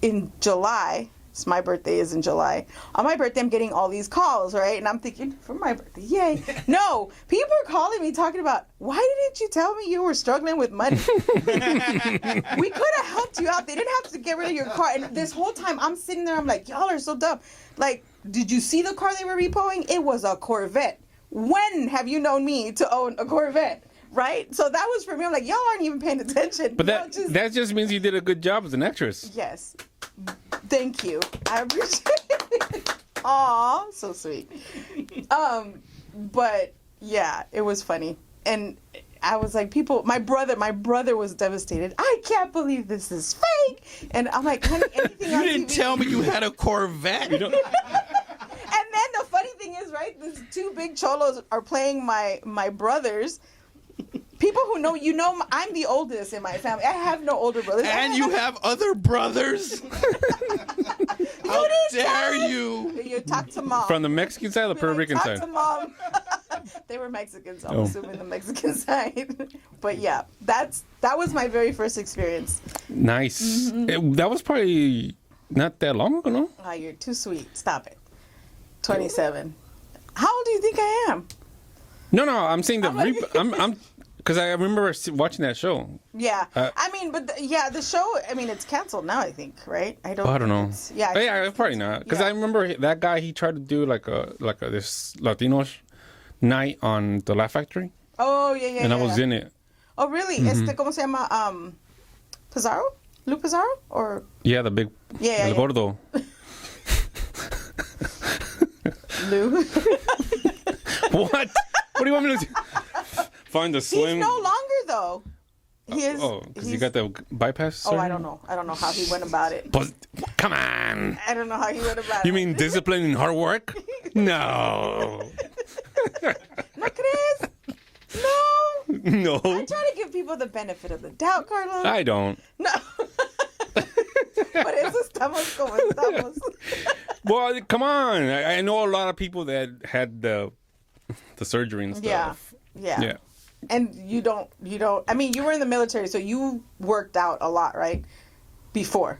Speaker 3: In July, so my birthday is in July. On my birthday, I'm getting all these calls, right? And I'm thinking, for my birthday, yay! No, people are calling me talking about, why didn't you tell me you were struggling with money? We could have helped you out. They didn't have to get rid of your car. And this whole time, I'm sitting there. I'm like, y'all are so dumb. Like, did you see the car they were repoing? It was a Corvette. When have you known me to own a Corvette? Right? So that was for me. I'm like, y'all aren't even paying attention.
Speaker 1: But that just means you did a good job as an actress.
Speaker 3: Yes. Thank you. I appreciate it. Aw, so sweet. But yeah, it was funny. And I was like, my brother was devastated. I can't believe this is fake. And I'm like, honey, anything
Speaker 2: You
Speaker 3: on
Speaker 2: didn't
Speaker 3: TV?
Speaker 2: tell me you had a Corvette.
Speaker 3: And then the funny thing is, right, these 2 big cholos are playing my brothers. People who know, I'm the oldest in my family. I have no older brothers.
Speaker 2: And you have other brothers? How dare you?
Speaker 3: You talk to mom.
Speaker 1: From the Mexican side or the Puerto Rican
Speaker 3: Talk
Speaker 1: side?
Speaker 3: to mom. They were Mexicans, I'm
Speaker 1: Oh.
Speaker 3: assuming the Mexican side. But yeah, that was my very first experience.
Speaker 1: Nice.
Speaker 3: Mm-hmm.
Speaker 1: That was probably not that long ago, no?
Speaker 3: Oh, you're too sweet. Stop it. 27. How old do you think I am?
Speaker 1: No. I'm saying I'm because I remember watching that show.
Speaker 3: Yeah. The show, it's canceled now, I think, right? I don't
Speaker 1: know.
Speaker 3: Yeah.
Speaker 1: Probably not. Because
Speaker 3: Yeah.
Speaker 1: I remember that guy. He tried to do like a this Latino night on the Laugh Factory.
Speaker 3: Oh, yeah.
Speaker 1: And I was in it.
Speaker 3: Oh, really? ¿Cómo se llama? Pizarro? Lou Pizarro? Or?
Speaker 1: Yeah, the big.
Speaker 3: Yeah.
Speaker 1: El gordo.
Speaker 3: Lou?
Speaker 1: What? What do you want me to do? Find the slim.
Speaker 3: He's no longer, though. He is.
Speaker 1: Oh, because you got the bypass?
Speaker 3: Oh, I don't know. I don't know how he went about it.
Speaker 1: But, come on.
Speaker 3: I don't know how he went about it.
Speaker 1: You mean discipline and hard work? No.
Speaker 3: ¿No crees? No.
Speaker 1: No.
Speaker 3: I try to give people the benefit of the doubt, Carlos.
Speaker 1: I don't.
Speaker 3: No. Por eso estamos como estamos.
Speaker 1: Well, come on. I know a lot of people that had the surgery and stuff.
Speaker 3: Yeah. And you don't. I mean, you were in the military, so you worked out a lot, right? Before.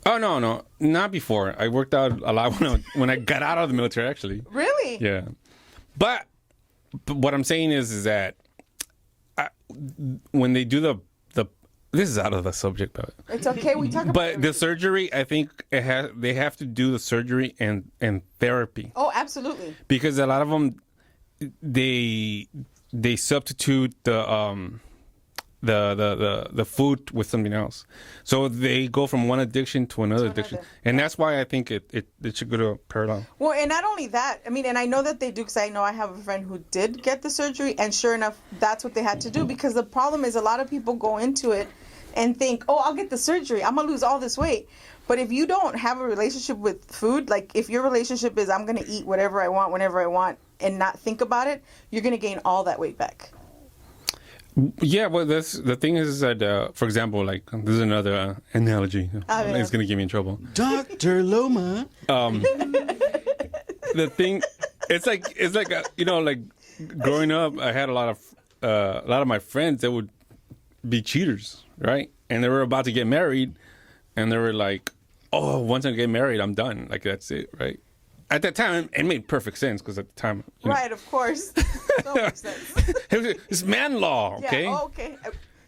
Speaker 1: Oh no, not before. I worked out a lot when I got out of the military. Actually.
Speaker 3: Really?
Speaker 1: Yeah. But what I'm saying is that when they do the this is out of the subject, but
Speaker 3: it's okay. We talk about.
Speaker 1: But the surgery, I think they have to do the surgery and therapy.
Speaker 3: Oh, absolutely.
Speaker 1: Because a lot of them, they substitute the food with something else, so they go from one addiction to another addiction, and that's why I think it should go to parallel.
Speaker 3: Well, and not only that, I mean, and I know that they do, because I know I have a friend who did get the surgery, and sure enough, that's what they had to do. Because the problem is, a lot of people go into it and think, oh, I'll get the surgery, I'm gonna lose all this weight. But if you don't have a relationship with food, like if your relationship is I'm gonna eat whatever I want, whenever I want, and not think about it, you're gonna gain all that weight back.
Speaker 1: Yeah, well, the thing is that, for example, like this is another analogy. It's gonna get me in trouble.
Speaker 2: Dr. Loma.
Speaker 1: The thing, it's like like growing up, I had a lot of my friends that would be cheaters, right? And they were about to get married, and they were like, "Oh, once I get married, I'm done. Like that's it, right?" At that time, it made perfect sense because at the time,
Speaker 3: right, of course, so makes sense.
Speaker 1: It's man law, okay?
Speaker 3: Yeah, okay.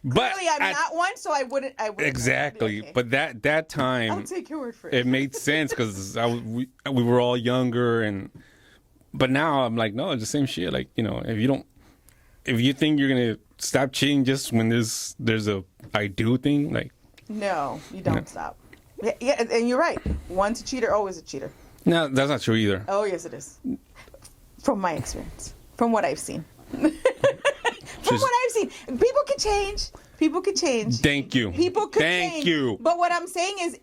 Speaker 1: But
Speaker 3: clearly, I'm not one, so I wouldn't.
Speaker 1: Exactly, okay. But that time,
Speaker 3: I'll take your word for it.
Speaker 1: It made sense because we were all younger, but now I'm like, no, it's the same shit. Like if you think you're gonna stop cheating just when there's a I do thing, like
Speaker 3: no, you don't stop. Yeah, and you're right. Once a cheater, always a cheater.
Speaker 1: No, that's not true either.
Speaker 3: Oh, yes, it is. From my experience. From what I've seen. What I've seen. People can change.
Speaker 1: Thank you.
Speaker 3: People could change.
Speaker 1: Thank you.
Speaker 3: But what I'm saying is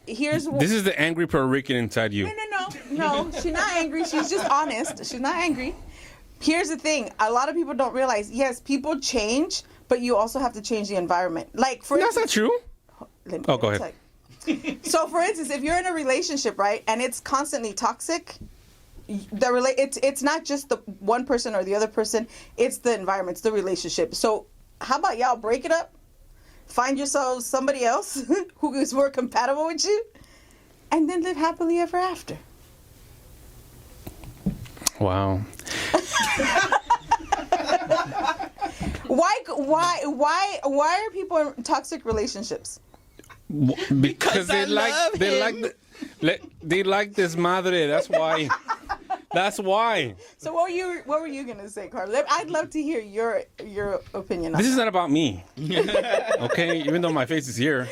Speaker 3: here's what...
Speaker 1: This is the angry Puerto Rican inside you.
Speaker 3: No. She's not angry. She's just honest. She's not angry. Here's the thing. A lot of people don't realize, yes, people change, but you also have to change the environment. Like, for
Speaker 1: That's not true. Go ahead.
Speaker 3: So, for instance, if you're in a relationship, right, and it's constantly toxic, it's not just the one person or the other person, it's the environment, it's the relationship. So, how about y'all break it up, find yourselves somebody else who is more compatible with you, and then live happily ever after.
Speaker 1: Wow.
Speaker 3: Why are people in toxic relationships?
Speaker 1: Because they like this madre. That's why. So
Speaker 3: what were you gonna say, Carl? I'd love to hear your opinion on
Speaker 1: this. Is not about me. Okay, even though my face is here.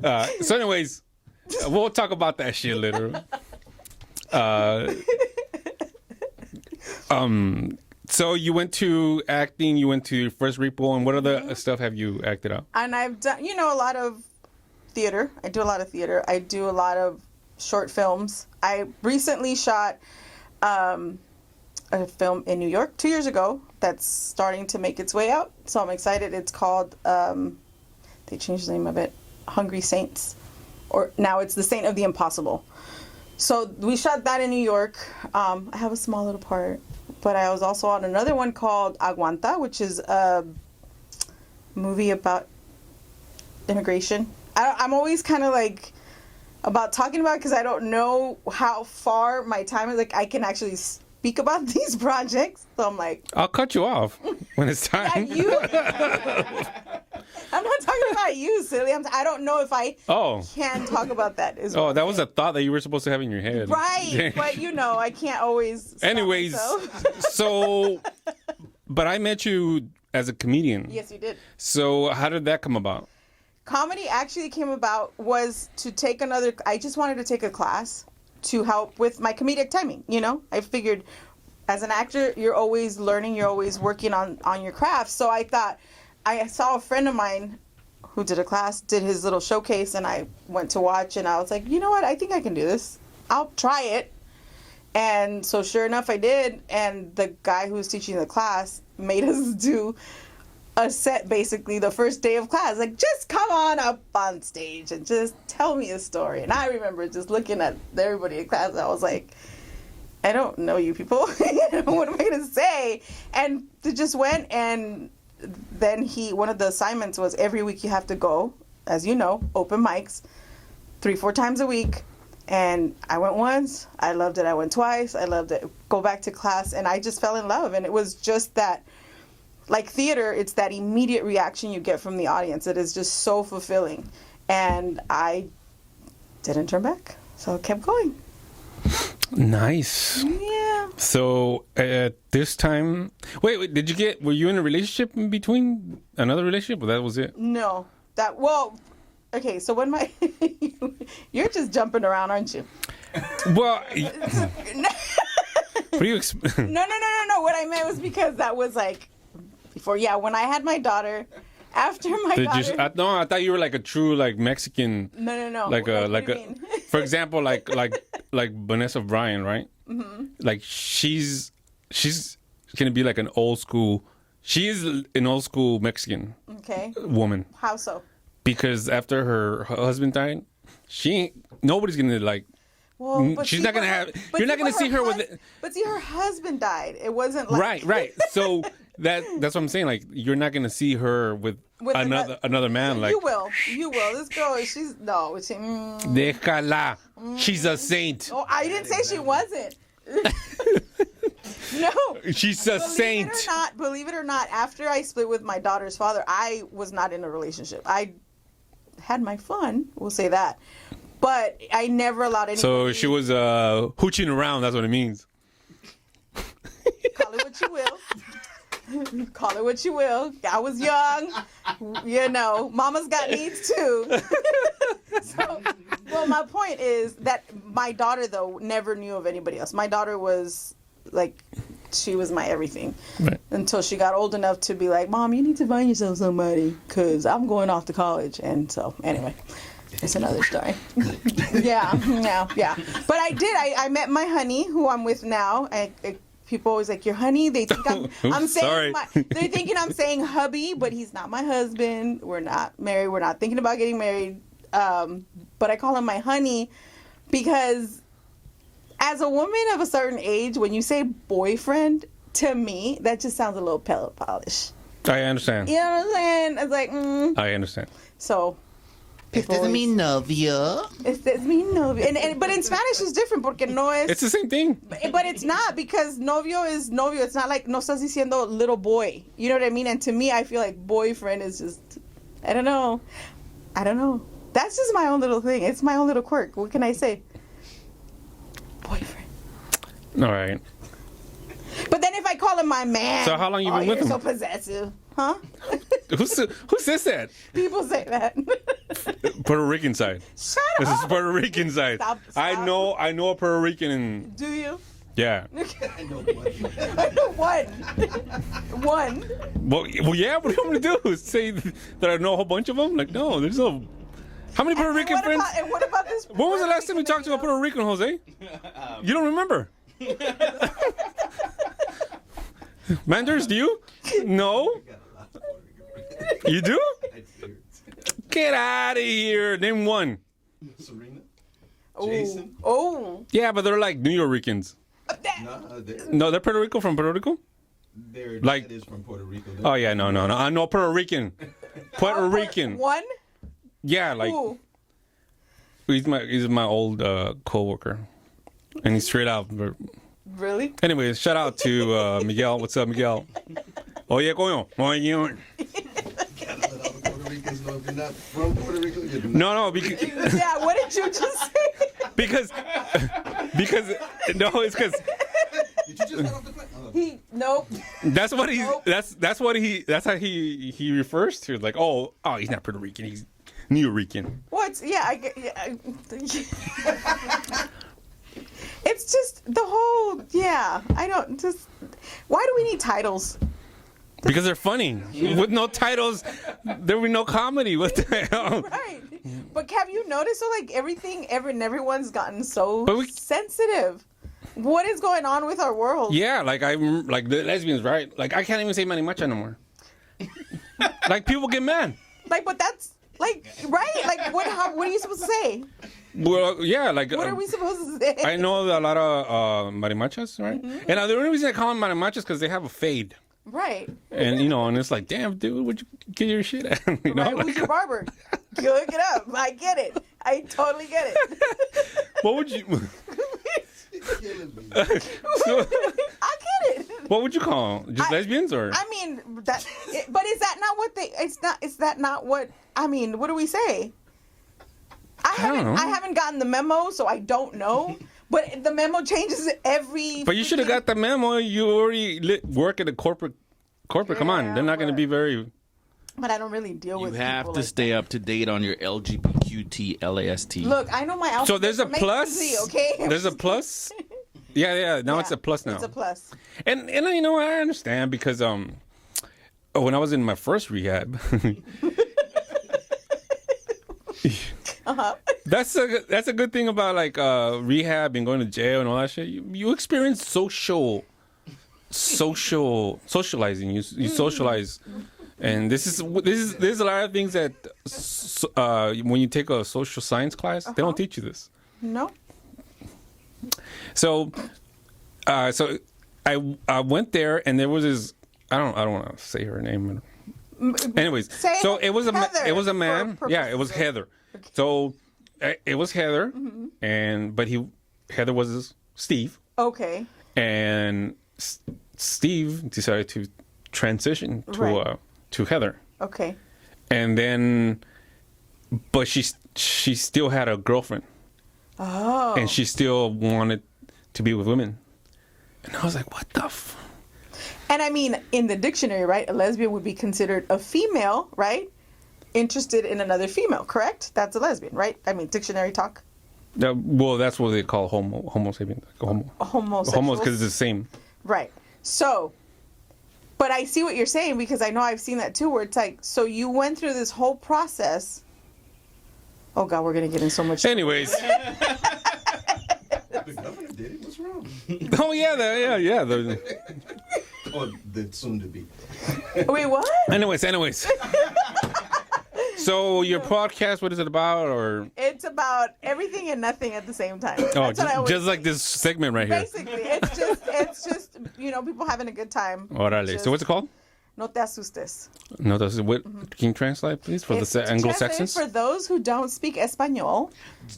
Speaker 1: So anyways, we'll talk about that shit later. So you went to acting, you went to First Repo, and what other stuff have you acted out?
Speaker 3: And I've done, a lot of theater. I do a lot of theater. I do a lot of short films. I recently shot a film in New York 2 years ago that's starting to make its way out. So I'm excited. It's called, they changed the name of it, Hungry Saints. Or now it's The Saint of the Impossible. So we shot that in New York. I have a small little part. But I was also on another one called Aguanta, which is a movie about immigration. I'm always kind of like about talking about it because I don't know how far my time is. Like I can actually speak about these projects. So I'm like...
Speaker 1: I'll cut you off when it's time.
Speaker 3: Yeah, you... I'm not talking about you, silly. I don't know if I can talk about that.
Speaker 1: That was a thought that you were supposed to have in your head.
Speaker 3: Right, but I can't always.
Speaker 1: Anyways, but I met you as a comedian.
Speaker 3: Yes, you did.
Speaker 1: So how did that come about?
Speaker 3: Comedy actually came about was to take I just wanted to take a class to help with my comedic timing. I figured as an actor, you're always learning, you're always working on your craft. So I thought, I saw a friend of mine who did a class, did his little showcase, and I went to watch, and I was like, you know what? I think I can do this. I'll try it. And so sure enough, I did. And the guy who was teaching the class made us do a set basically the first day of class. Like, just come on up on stage and just tell me a story. And I remember just looking at everybody in class. I was like, I don't know you people. What am I going to say? And it just went. And then one of the assignments was every week you have to go, as you know, open mics 3-4 times a week. And I went once, I loved it. I went twice, I loved it. Go back to class, and I just fell in love. And it was just that, like theater, it's that immediate reaction you get from the audience. It is just so fulfilling. And I didn't turn back, so I kept going.
Speaker 1: Nice.
Speaker 3: Yeah.
Speaker 1: So at this time, wait, were you in a relationship in between? Another relationship, or that was it?
Speaker 3: No. Okay, so when you're just jumping around, aren't you?
Speaker 1: Well, what do you
Speaker 3: No. What I meant was because that was like before. Yeah, when I had my daughter, after my daughter.
Speaker 1: I thought you were like a true like Mexican.
Speaker 3: No.
Speaker 1: Like
Speaker 3: what
Speaker 1: a, for example, like Vanessa Bryan, right? Mm-hmm. Like she's gonna be like an old school. She is an old school Mexican.
Speaker 3: Okay.
Speaker 1: Woman.
Speaker 3: How so?
Speaker 1: Because after her husband died, nobody's gonna like.
Speaker 3: Well, but
Speaker 1: she's not gonna have. You're not gonna see her with.
Speaker 3: But see, her husband died. It wasn't like.
Speaker 1: Right. So that's what I'm saying. Like, you're not gonna see her with another man. Like,
Speaker 3: you will. This girl, she's no.
Speaker 1: Déjala. She's a saint.
Speaker 3: Oh, I didn't say she wasn't. No.
Speaker 1: She's a saint.
Speaker 3: Believe it or not, after I split with my daughter's father, I was not in a relationship. I had my fun, we'll say that. But I never allowed anybody.
Speaker 1: So she was hooching around, that's what it means.
Speaker 3: Call it what you will. Call it what you will. I was young. You know, mama's got needs too. So, well, my point is that my daughter, though, never knew of anybody else. My daughter was like, she was my everything. Right. Until she got old enough to be like, Mom, you need to find yourself somebody because I'm going off to college. And so, anyway, it's another story. Yeah. But I met my honey, who I'm with now. People always like, your honey. They think I'm saying they're thinking I'm saying hubby, but he's not my husband. We're not married. We're not thinking about getting married. But I call him my honey because as a woman of a certain age, when you say boyfriend, to me, that just sounds a little pillow polish.
Speaker 1: I understand.
Speaker 3: You know what I'm saying? It's like,
Speaker 1: I understand.
Speaker 3: So,
Speaker 2: Este es mi novio.
Speaker 3: Este es mi novio. But in Spanish it's different porque no es...
Speaker 1: It's the same thing.
Speaker 3: But it's not, because novio is novio. It's not like no estás diciendo little boy. You know what I mean? And to me, I feel like boyfriend is just... I don't know. That's just my own little thing. It's my own little quirk. What can I say? Boyfriend.
Speaker 1: All right.
Speaker 3: But then if I call him my man...
Speaker 1: So how long you been with him?
Speaker 3: You're so possessive. Huh?
Speaker 1: Who says that?
Speaker 3: People say that.
Speaker 1: Puerto Rican side.
Speaker 3: Shut up.
Speaker 1: This is Puerto Rican side.
Speaker 3: Stop.
Speaker 1: I know a Puerto Rican and...
Speaker 3: Do you?
Speaker 1: Yeah.
Speaker 4: I know one.
Speaker 3: I know one.
Speaker 1: Well, yeah, what do you want me to do? Say that I know a whole bunch of them? Like, no, there's no... How many Puerto Rican friends?
Speaker 3: And what about this?
Speaker 1: When was the last time you talked to a Puerto Rican, Jose? You don't remember? Manders, do you? No? You do? Get out of here. Name one.
Speaker 4: Serena?
Speaker 3: Oh.
Speaker 4: Jason?
Speaker 3: Oh.
Speaker 1: Yeah, but they're like New Yorkers. No, they're Puerto Rico, from Puerto Rico?
Speaker 4: Their
Speaker 1: Like-
Speaker 4: dad is from Puerto Rico.
Speaker 1: Oh, yeah, no. I know Puerto Rican. Puerto Rican.
Speaker 3: One?
Speaker 1: Yeah, like...
Speaker 3: Ooh.
Speaker 1: He's my old co-worker. And he's straight out.
Speaker 3: Really?
Speaker 1: Anyways, shout out to Miguel. What's up, Miguel? Oye, coño. Oye.
Speaker 4: Puerto Ricans know if you're not from Puerto Rico, you're not.
Speaker 1: No, because...
Speaker 3: Yeah, what did you just say?
Speaker 1: because no, it's because
Speaker 4: Did you just get off the plane? Oh.
Speaker 3: Nope.
Speaker 1: that's what he's
Speaker 3: Nope.
Speaker 1: that's how he refers to, like, oh, he's not Puerto Rican, he's New Rican.
Speaker 3: What's it's just the whole, I don't just, why do we need titles?
Speaker 1: Because they're funny. With no titles, there would be no comedy. What the hell?
Speaker 3: Right. But have you noticed, so like everyone's gotten so
Speaker 1: But
Speaker 3: sensitive. What is going on with our world?
Speaker 1: Yeah, like like the lesbians, right? Like I can't even say marimacha no more. Like people get mad.
Speaker 3: Like, but that's like right. Like, what are you supposed to say?
Speaker 1: Well, yeah, like
Speaker 3: What are we supposed to say?
Speaker 1: I know a lot of marimachas, right?
Speaker 3: Mm-hmm.
Speaker 1: And the only reason I call them marimachas because they have a fade.
Speaker 3: Right.
Speaker 1: And and it's like, damn, dude, would you get your shit at? You know,
Speaker 3: Right.
Speaker 1: like,
Speaker 3: Who's your barber? You hook it up. I get it. I totally get it.
Speaker 1: what would you?
Speaker 4: Killing me.
Speaker 1: So,
Speaker 3: I get it.
Speaker 1: what would you call them? Just lesbians or?
Speaker 3: I mean that. But is that not what they? It's not. Is that not what? I mean, what do we say?
Speaker 1: don't know.
Speaker 3: I haven't gotten the memo, so I don't know. But the memo changes every.
Speaker 1: But you should have got the memo. You already work at a corporate. Come on,
Speaker 3: Yeah,
Speaker 1: they're not going to
Speaker 3: but-
Speaker 1: be very.
Speaker 3: But I don't really deal
Speaker 2: You
Speaker 3: with.
Speaker 2: have
Speaker 3: people
Speaker 2: to
Speaker 3: like
Speaker 2: stay up to date on your LGBTQT.
Speaker 3: that. Look, I know my alphabet.
Speaker 1: So there's a
Speaker 3: from A to
Speaker 1: plus.
Speaker 3: Z, okay.
Speaker 1: There's a plus. Yeah. Now
Speaker 3: Yeah,
Speaker 1: it's a plus now.
Speaker 3: It's a plus.
Speaker 1: And you know I understand because when I was in my first rehab. That's a good thing about like rehab and going to jail and all that shit. You experience socializing. You socialize, and there's a lot of things that when you take a social science class, they don't teach you this.
Speaker 3: No.
Speaker 1: So I went there and there was this. I don't want to say her name. Anyways,
Speaker 3: Say
Speaker 1: so it was a
Speaker 3: Heather
Speaker 1: man.
Speaker 3: for
Speaker 1: Yeah, it was
Speaker 3: purposes.
Speaker 1: Heather. So it was Heather, but Heather was Steve,
Speaker 3: Okay.
Speaker 1: and Steve decided to transition
Speaker 3: Right.
Speaker 1: to Heather,
Speaker 3: Okay.
Speaker 1: and then, but she still had a girlfriend,
Speaker 3: Oh.
Speaker 1: and she still wanted to be with women, and I was like, what the.
Speaker 3: And I mean, in the dictionary, right, a lesbian would be considered a female, right, interested in another female, correct? That's a lesbian, right? I mean, dictionary talk.
Speaker 1: Well, that's what they call homo sapien.
Speaker 3: Homosexuals.
Speaker 1: Homo because it's the same.
Speaker 3: Right. So, but I see what you're saying because I know I've seen that too, where it's like, so you went through this whole process. Oh God, we're gonna get in so much.
Speaker 1: Anyways.
Speaker 4: The governor did it. What's wrong?
Speaker 1: Oh yeah, yeah.
Speaker 4: Or the soon to be.
Speaker 3: Wait, what?
Speaker 1: Anyways. So your podcast, what is it about? Or
Speaker 3: It's about everything and nothing at the same time.
Speaker 1: oh,
Speaker 3: That's what I always
Speaker 1: just like
Speaker 3: say.
Speaker 1: this segment right here.
Speaker 3: Basically, it's just people having a good time.
Speaker 1: Orale.
Speaker 3: Just
Speaker 1: So what's it called?
Speaker 3: No te asustes.
Speaker 1: No, that's what. Can you translate, please, for
Speaker 3: It's
Speaker 1: the Anglo-Saxons?
Speaker 3: For those who don't speak Espanol,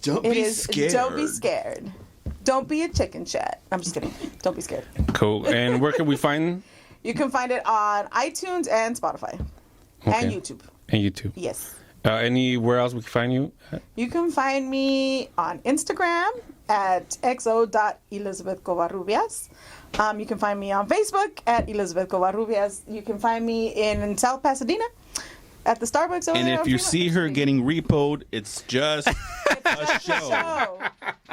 Speaker 2: Don't
Speaker 3: it
Speaker 2: be
Speaker 3: is
Speaker 2: scared.
Speaker 3: don't be scared. Don't be a chicken chat. I'm just kidding. Don't be scared.
Speaker 1: Cool. And where can we find?
Speaker 3: You can find it on iTunes and Spotify and YouTube.
Speaker 1: And YouTube.
Speaker 3: Yes.
Speaker 1: Anywhere else we can find you?
Speaker 3: You can find me on Instagram at xo.Elizabeth Covarrubias. You can find me on Facebook at Elizabeth Covarrubias. You can find me in South Pasadena at the Starbucks over
Speaker 2: And
Speaker 3: there
Speaker 2: if
Speaker 3: on
Speaker 2: you
Speaker 3: Fremont
Speaker 2: see her
Speaker 3: Street.
Speaker 2: getting repoed, it's just
Speaker 3: a show.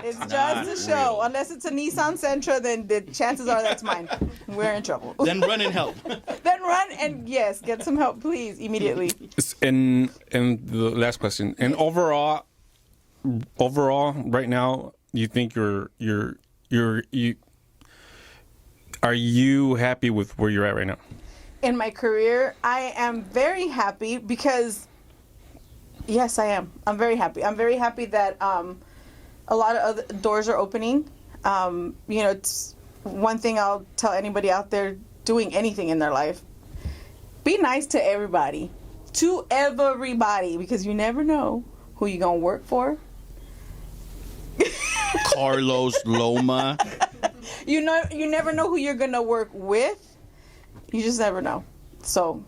Speaker 3: It's just a show.
Speaker 2: real.
Speaker 3: Unless it's a Nissan Sentra, then the chances are that's mine. We're in trouble.
Speaker 2: then run and help.
Speaker 3: Then run and yes, get some help, please, immediately.
Speaker 1: And the last question. And overall, right now, you think you are you happy with where you're at right now?
Speaker 3: In my career, I am very happy because, yes, I am. I'm very happy. I'm very happy that a lot of other doors are opening. It's one thing I'll tell anybody out there doing anything in their life. Be nice to everybody. To everybody, because you never know who you're going to work for.
Speaker 2: Carlos Loma.
Speaker 3: You never know who you're going to work with. You just never know. So,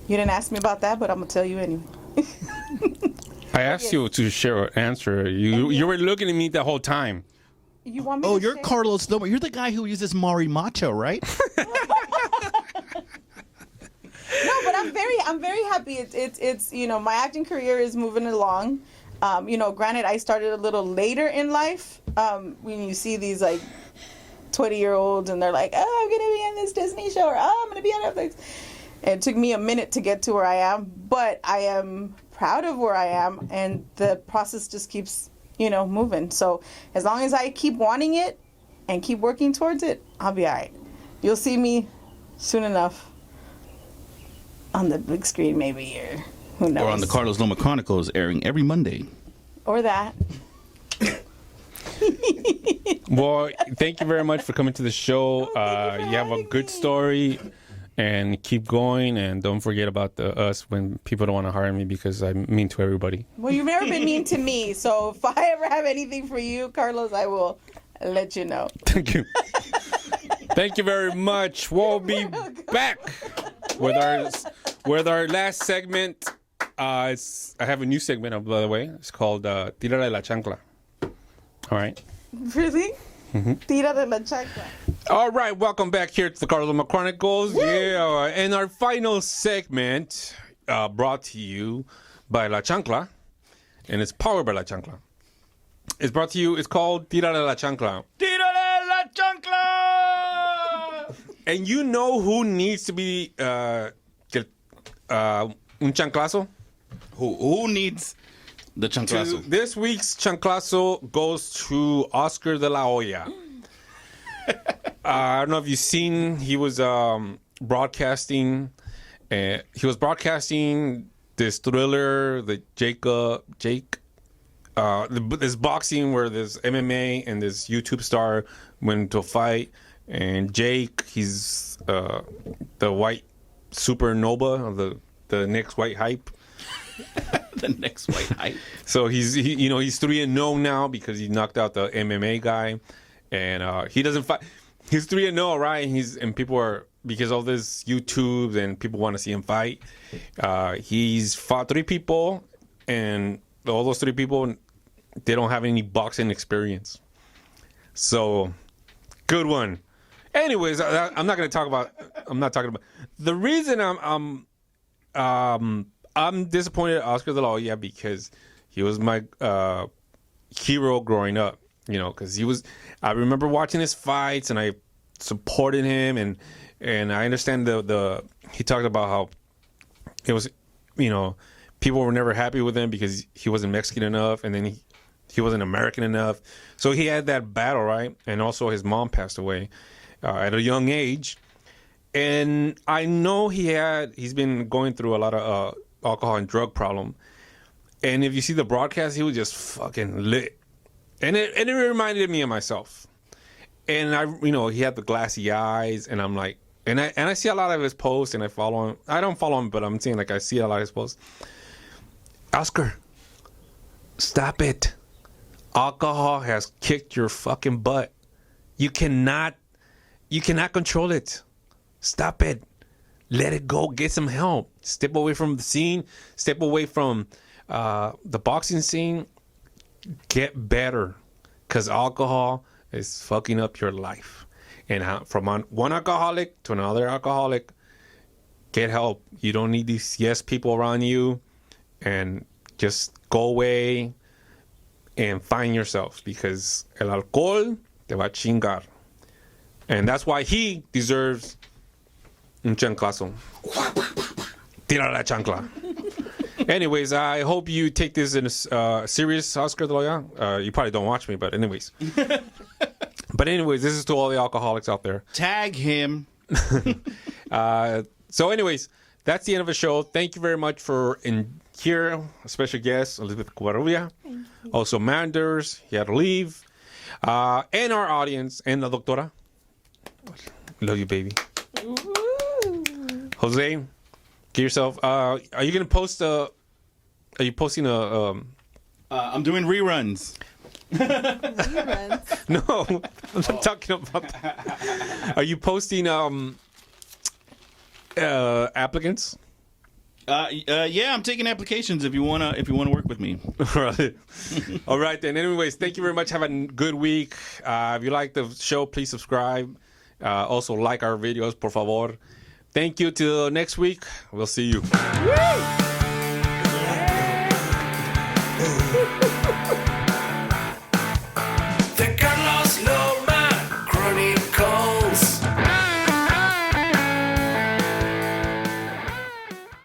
Speaker 3: you didn't ask me about that, but I'm going to tell you anyway.
Speaker 1: I asked you to share an answer. You were looking at me the whole time.
Speaker 3: You want me
Speaker 2: Oh,
Speaker 3: to
Speaker 2: you're
Speaker 3: share?
Speaker 2: Carlos Loma. You're the guy who uses Mari Macho, right?
Speaker 3: No, but I'm very happy. It's my acting career is moving along. Granted, I started a little later in life. When you see these like 20-year-olds and they're like, oh, I'm gonna be in this Disney show, or oh, I'm gonna be on Netflix. It took me a minute to get to where I am, but I am proud of where I am, and the process just keeps, moving. So as long as I keep wanting it and keep working towards it, I'll be all right. You'll see me soon enough on the big screen, maybe, or who knows.
Speaker 2: Or on the Carlos Loma Chronicles, airing every Monday.
Speaker 3: Or that.
Speaker 1: Well, thank you very much for coming to the show. You have a good story, and keep going. And don't forget about us when people don't want to hire me, because I'm mean to everybody.
Speaker 3: Well, you've never been mean to me, so if I ever have anything for you, Carlos, I will let you know.
Speaker 1: Thank you. Thank you very much. We'll be back with our last segment. I have a new segment, by the way. It's called Tira le Chancla. All right.
Speaker 3: Really?
Speaker 1: Mm-hmm.
Speaker 3: Tira le Chancla.
Speaker 1: All right. Welcome back here to the Carlos Loma Chronicles. Yeah. And our final segment brought to you by La Chancla. And it's powered by La Chancla. It's brought to you. It's called Tira le Chancla.
Speaker 2: Tira le Chancla!
Speaker 1: And you know who needs to be un chanclazo?
Speaker 2: Who needs the chanclazo?
Speaker 1: This week's chanclazo goes to Oscar de la Hoya. I don't know if you've seen, he was broadcasting. He was broadcasting this thriller, this boxing where this MMA and this YouTube star went into a fight. And Jake, he's the white supernova, the next white hype.
Speaker 2: The next white hype.
Speaker 1: So he's 3-0 now because he knocked out the MMA guy, and he doesn't fight. He's 3-0, right? And people are, because of this YouTube and people want to see him fight. He's fought 3 people, and all those 3 people, they don't have any boxing experience. So good one. Anyways, I'm not going to talk about. I'm not talking about the reason I'm disappointed at Oscar de la Hoya, because he was my hero growing up. Because he was. I remember watching his fights, and I supported him, and I understand he talked about how it was, people were never happy with him because he wasn't Mexican enough, and then he wasn't American enough. So he had that battle, right? And also his mom passed away at a young age. And I know he's been going through a lot of alcohol and drug problem. And if you see the broadcast, he was just fucking lit. And it reminded me of myself. And he had the glassy eyes, and I'm like, and I see a lot of his posts, and I follow him. I don't follow him, but I'm saying, like, I see a lot of his posts. Oscar, stop it. Alcohol has kicked your fucking butt. You cannot control it. Stop it. Let it go. Get some help. Step away from the scene. Step away from the boxing scene. Get better. Because alcohol is fucking up your life. And from one alcoholic to another alcoholic, get help. You don't need these yes people around you. And just go away and find yourself. Because el alcohol te va a chingar. And that's why he deserves un chanclazo. Tira la chancla. Anyways, I hope you take this in a serious, Oscar de la Hoya. You probably don't watch me, but anyways. But anyways, this is to all the alcoholics out there.
Speaker 2: Tag him.
Speaker 1: So anyways, that's the end of the show. Thank you very much for here. A special guest, Elizabeth Covarrubias. Also Manders. He had to leave. And our audience. And the doctora. Love you, baby.
Speaker 3: Ooh.
Speaker 1: Jose, get yourself. Are you gonna post Are you posting a?
Speaker 2: I'm doing reruns.
Speaker 3: Reruns.
Speaker 1: No, I'm not talking about that. Are you posting applicants?
Speaker 2: Yeah, I'm taking applications if you wanna work with me.
Speaker 1: Right. All right then. Anyways, thank you very much. Have a good week. If you like the show, please subscribe. Also like our videos, por favor. Thank you. Till next week. We'll see you.
Speaker 3: Woo!